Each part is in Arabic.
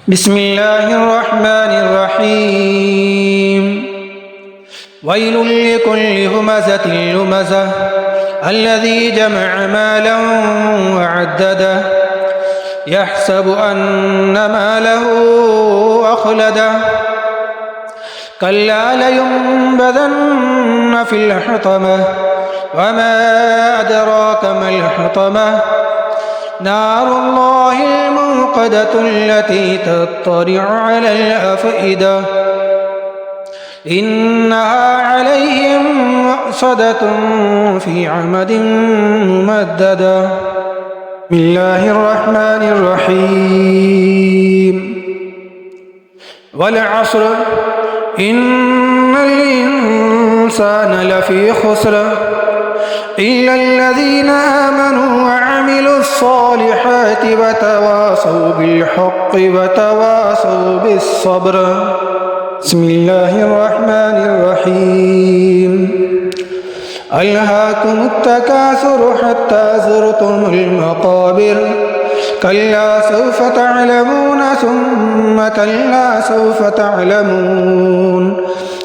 بسم الله الرحمن الرحيم ويل لكل همزة لمزة الذي جمع مالا وعدده يحسب أن ماله أخلده كلا لينبذن في الحطمة وما أدراك ما الحطمة نار الله الموقدة التي تطلع على الأفئدة إنها عليهم مؤصدة في عمد ممددة بسم الله الرحمن الرحيم والعصر إن الإنسان لفي خسر إلا الذين آمنوا وعملوا الصالحات وتواصوا بالحق وتواصوا بالصبر بسم الله الرحمن الرحيم ألهاكم التكاثر حتى زرتم المقابر كلا سوف تعلمون ثم كلا سوف تعلمون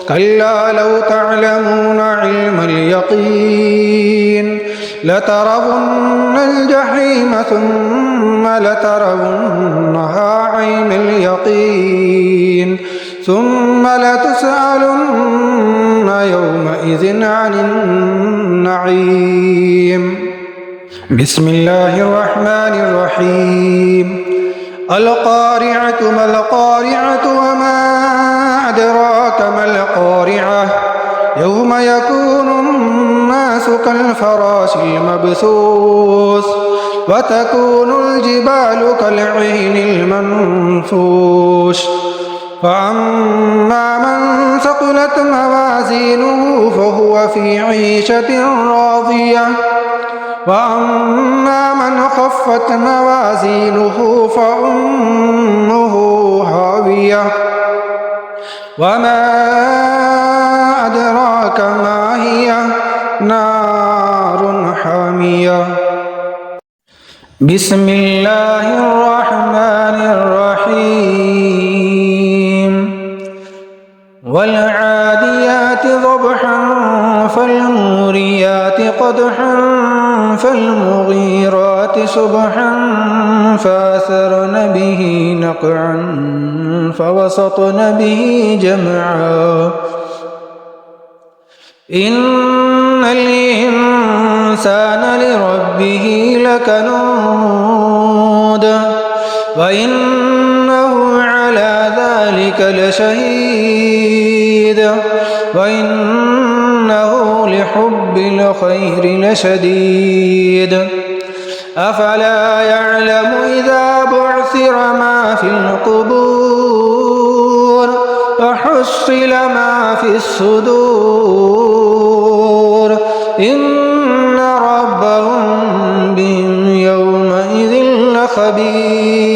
كلا لو تعلمون علم اليقين لترون الجحيم ثم لترونها عين اليقين ثم لتسألن يومئذ عن النعيم بسم الله الرحمن الرحيم القارعة ما القارعة وما أدراك ما القارعة يوم يكون الناس كالفراش المبثوث وتكون الجبال كالعهن المنفوش فأما من ثقلت موازينه فهو في عيشة راضية وأما من خفت موازينه فأمه هاوية وما أدراك ما هي نار حامية بسم الله الرحمن الرحيم والعاديات ضبحا فالموريات قدحا فالمغيرات صبحا فأثرن به نقعا فوسطن به جمعا إن الإنسان لربه لكنود وإنه على ذلك لشهيد وإنه لحب الخير لشديد أفلا يعلم إذا بعثر ما في القبور وحصل ما في الصدور إن ربهم بهم يومئذ لخبير